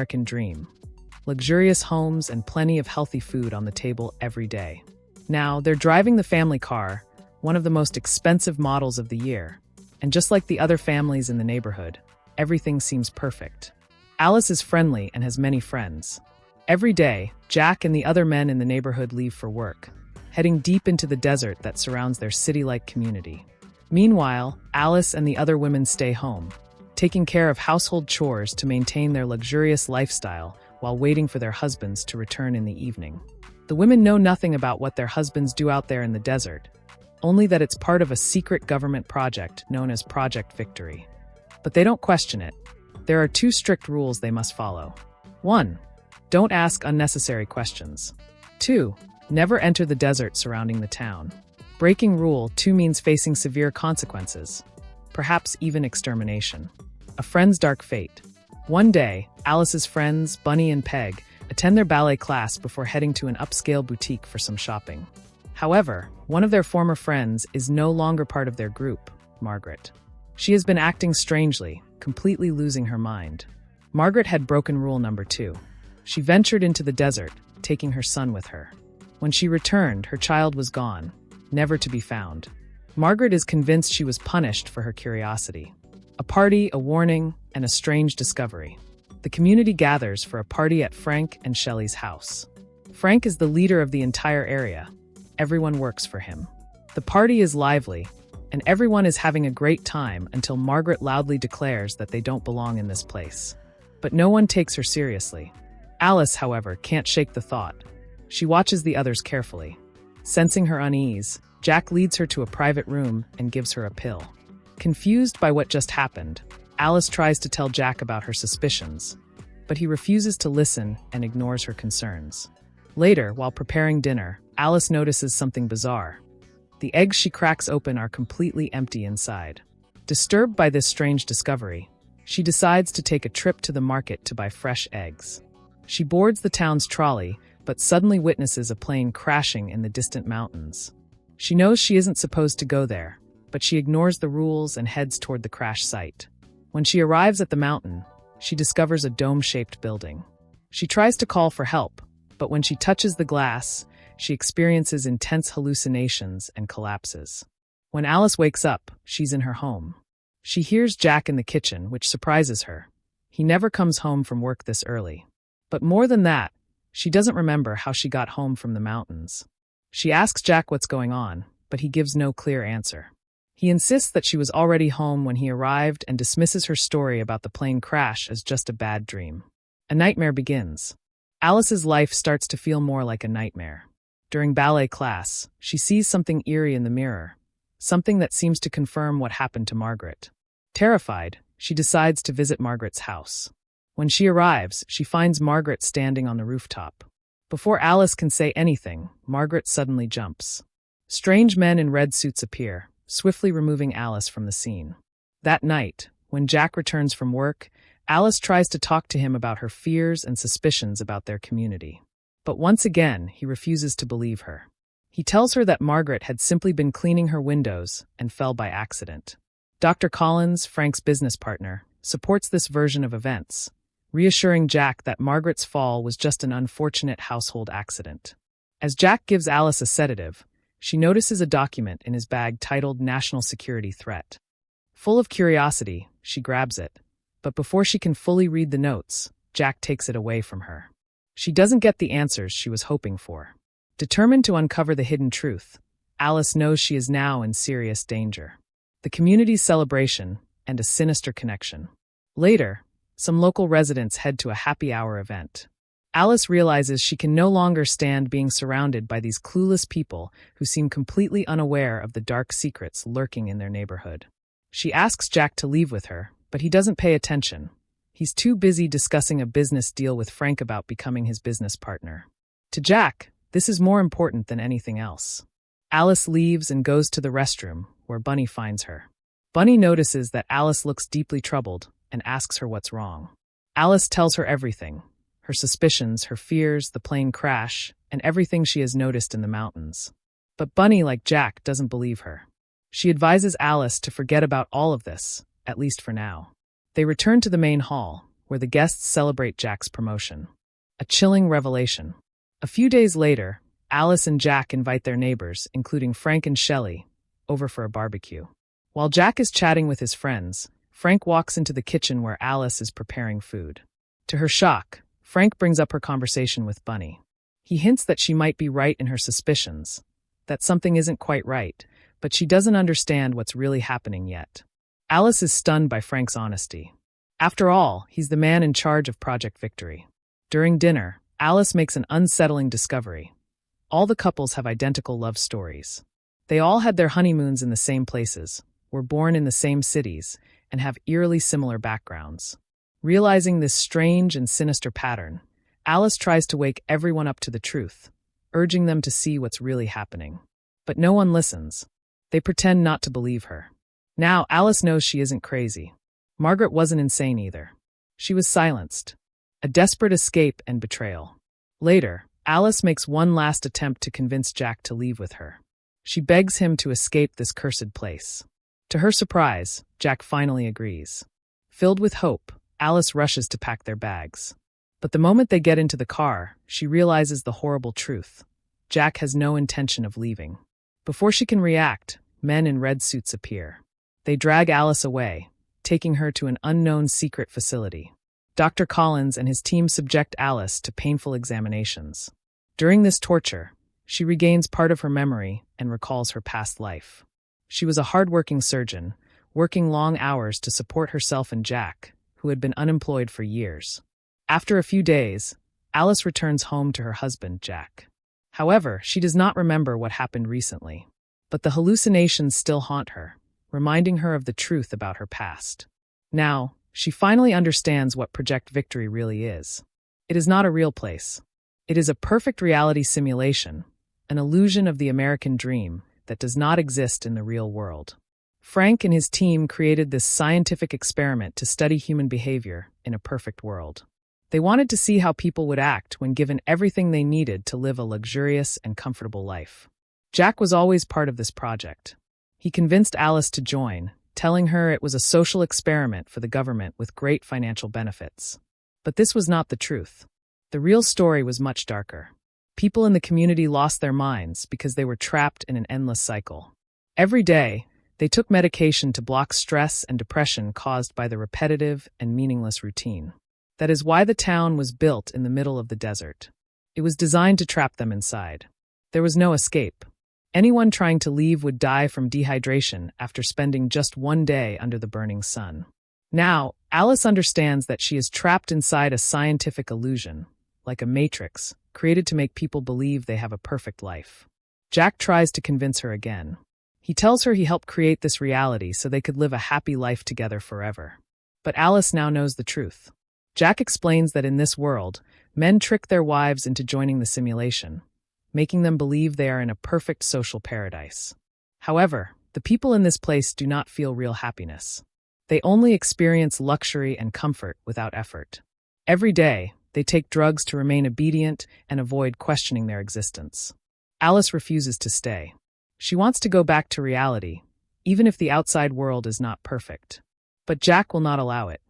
American dream. Luxurious homes and plenty of healthy food on the table every day. Now, they're driving the family car, one of the most expensive models of the year. And just like the other families in the neighborhood, everything seems perfect. Alice is friendly and has many friends. Every day, Jack and the other men in the neighborhood leave for work, heading deep into the desert that surrounds their city-like community. Meanwhile, Alice and the other women stay home, taking care of household chores to maintain their luxurious lifestyle while waiting for their husbands to return in the evening. The women know nothing about what their husbands do out there in the desert, only that it's part of a secret government project known as Project Victory. But they don't question it. There are 2 strict rules they must follow. 1. Don't ask unnecessary questions. 2. Never enter the desert surrounding the town. Breaking Rule 2 means facing severe consequences, perhaps even extermination. A friend's dark fate. One day, Alice's friends, Bunny and Peg, attend their ballet class before heading to an upscale boutique for some shopping. However, one of their former friends is no longer part of their group, Margaret. She has been acting strangely, completely losing her mind. Margaret had broken rule number 2. She ventured into the desert, taking her son with her. When she returned, her child was gone, never to be found. Margaret is convinced she was punished for her curiosity. A party, a warning, and a strange discovery. The community gathers for a party at Frank and Shelley's house. Frank is the leader of the entire area. Everyone works for him. The party is lively, and everyone is having a great time until Margaret loudly declares that they don't belong in this place. But no one takes her seriously. Alice, however, can't shake the thought. She watches the others carefully. Sensing her unease, Jack leads her to a private room and gives her a pill. Confused by what just happened, Alice tries to tell Jack about her suspicions, but he refuses to listen and ignores her concerns. Later, while preparing dinner, Alice notices something bizarre. The eggs she cracks open are completely empty inside. Disturbed by this strange discovery, she decides to take a trip to the market to buy fresh eggs. She boards the town's trolley, but suddenly witnesses a plane crashing in the distant mountains. She knows she isn't supposed to go there, but she ignores the rules and heads toward the crash site. When she arrives at the mountain, she discovers a dome-shaped building. She tries to call for help, but when she touches the glass, she experiences intense hallucinations and collapses. When Alice wakes up, she's in her home. She hears Jack in the kitchen, which surprises her. He never comes home from work this early. But more than that, she doesn't remember how she got home from the mountains. She asks Jack what's going on, but he gives no clear answer. He insists that she was already home when he arrived and dismisses her story about the plane crash as just a bad dream. A nightmare begins. Alice's life starts to feel more like a nightmare. During ballet class, she sees something eerie in the mirror, something that seems to confirm what happened to Margaret. Terrified, she decides to visit Margaret's house. When she arrives, she finds Margaret standing on the rooftop. Before Alice can say anything, Margaret suddenly jumps. Strange men in red suits appear, swiftly removing Alice from the scene. That night, when Jack returns from work, Alice tries to talk to him about her fears and suspicions about their community. But once again, he refuses to believe her. He tells her that Margaret had simply been cleaning her windows and fell by accident. Dr. Collins, Frank's business partner, supports this version of events, reassuring Jack that Margaret's fall was just an unfortunate household accident. As Jack gives Alice a sedative, she notices a document in his bag titled National Security Threat. Full of curiosity, she grabs it, but before she can fully read the notes, Jack takes it away from her. She doesn't get the answers she was hoping for. Determined to uncover the hidden truth, Alice knows she is now in serious danger. The community's celebration and a sinister connection. Later, some local residents head to a happy hour event. Alice realizes she can no longer stand being surrounded by these clueless people who seem completely unaware of the dark secrets lurking in their neighborhood. She asks Jack to leave with her, but he doesn't pay attention. He's too busy discussing a business deal with Frank about becoming his business partner. To Jack, this is more important than anything else. Alice leaves and goes to the restroom, where Bunny finds her. Bunny notices that Alice looks deeply troubled and asks her what's wrong. Alice tells her everything. Her suspicions, her fears, the plane crash, and everything she has noticed in the mountains. But Bunny, like Jack, doesn't believe her. She advises Alice to forget about all of this, at least for now. They return to the main hall, where the guests celebrate Jack's promotion. A chilling revelation. A few days later, Alice and Jack invite their neighbors, including Frank and Shelley, over for a barbecue. While Jack is chatting with his friends, Frank walks into the kitchen where Alice is preparing food. To her shock, Frank brings up her conversation with Bunny. He hints that she might be right in her suspicions, that something isn't quite right, but she doesn't understand what's really happening yet. Alice is stunned by Frank's honesty. After all, he's the man in charge of Project Victory. During dinner, Alice makes an unsettling discovery. All the couples have identical love stories. They all had their honeymoons in the same places, were born in the same cities, and have eerily similar backgrounds. Realizing this strange and sinister pattern, Alice tries to wake everyone up to the truth, urging them to see what's really happening. But no one listens. They pretend not to believe her. Now, Alice knows she isn't crazy. Margaret wasn't insane either. She was silenced. A desperate escape and betrayal. Later, Alice makes one last attempt to convince Jack to leave with her. She begs him to escape this cursed place. To her surprise, Jack finally agrees. Filled with hope, Alice rushes to pack their bags. But the moment they get into the car, she realizes the horrible truth. Jack has no intention of leaving. Before she can react, men in red suits appear. They drag Alice away, taking her to an unknown secret facility. Dr. Collins and his team subject Alice to painful examinations. During this torture, she regains part of her memory and recalls her past life. She was a hard-working surgeon, working long hours to support herself and Jack, who had been unemployed for years. After a few days, Alice returns home to her husband, Jack. However, she does not remember what happened recently. But the hallucinations still haunt her, reminding her of the truth about her past. Now, she finally understands what Project Victory really is. It is not a real place. It is a perfect reality simulation, an illusion of the American dream that does not exist in the real world. Frank and his team created this scientific experiment to study human behavior in a perfect world. They wanted to see how people would act when given everything they needed to live a luxurious and comfortable life. Jack was always part of this project. He convinced Alice to join, telling her it was a social experiment for the government with great financial benefits. But this was not the truth. The real story was much darker. People in the community lost their minds because they were trapped in an endless cycle. Every day, they took medication to block stress and depression caused by the repetitive and meaningless routine. That is why the town was built in the middle of the desert. It was designed to trap them inside. There was no escape. Anyone trying to leave would die from dehydration after spending just one day under the burning sun. Now, Alice understands that she is trapped inside a scientific illusion, like a matrix, created to make people believe they have a perfect life. Jack tries to convince her again. He tells her he helped create this reality so they could live a happy life together forever. But Alice now knows the truth. Jack explains that in this world, men trick their wives into joining the simulation, making them believe they are in a perfect social paradise. However, the people in this place do not feel real happiness. They only experience luxury and comfort without effort. Every day, they take drugs to remain obedient and avoid questioning their existence. Alice refuses to stay. She wants to go back to reality, even if the outside world is not perfect. But Jack will not allow it.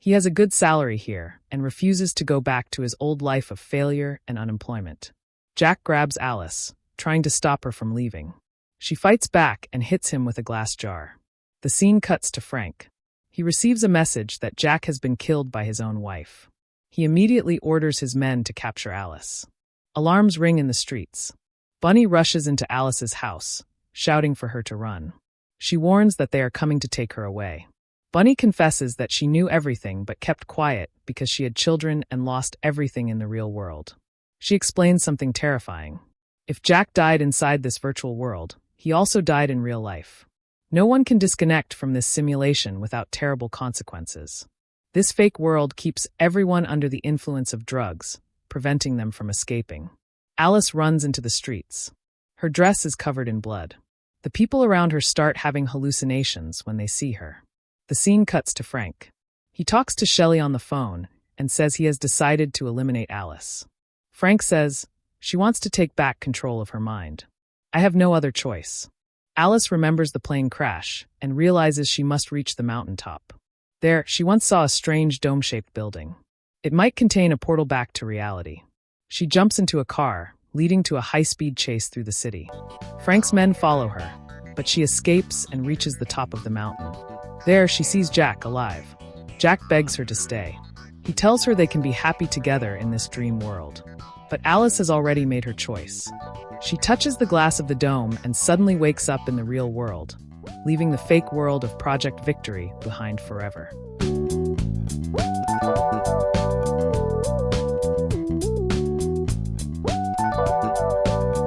He has a good salary here and refuses to go back to his old life of failure and unemployment. Jack grabs Alice, trying to stop her from leaving. She fights back and hits him with a glass jar. The scene cuts to Frank. He receives a message that Jack has been killed by his own wife. He immediately orders his men to capture Alice. Alarms ring in the streets. Bunny rushes into Alice's house, shouting for her to run. She warns that they are coming to take her away. Bunny confesses that she knew everything but kept quiet because she had children and lost everything in the real world. She explains something terrifying. If Jack died inside this virtual world, he also died in real life. No one can disconnect from this simulation without terrible consequences. This fake world keeps everyone under the influence of drugs, preventing them from escaping. Alice runs into the streets. Her dress is covered in blood. The people around her start having hallucinations when they see her. The scene cuts to Frank. He talks to Shelley on the phone and says he has decided to eliminate Alice. Frank says she wants to take back control of her mind. I have no other choice. Alice remembers the plane crash and realizes she must reach the mountaintop. There, she once saw a strange dome-shaped building. It might contain a portal back to reality. She jumps into a car, leading to a high-speed chase through the city. Frank's men follow her, but she escapes and reaches the top of the mountain. There, she sees Jack alive. Jack begs her to stay. He tells her they can be happy together in this dream world. But Alice has already made her choice. She touches the glass of the dome and suddenly wakes up in the real world, leaving the fake world of Project Victory behind forever.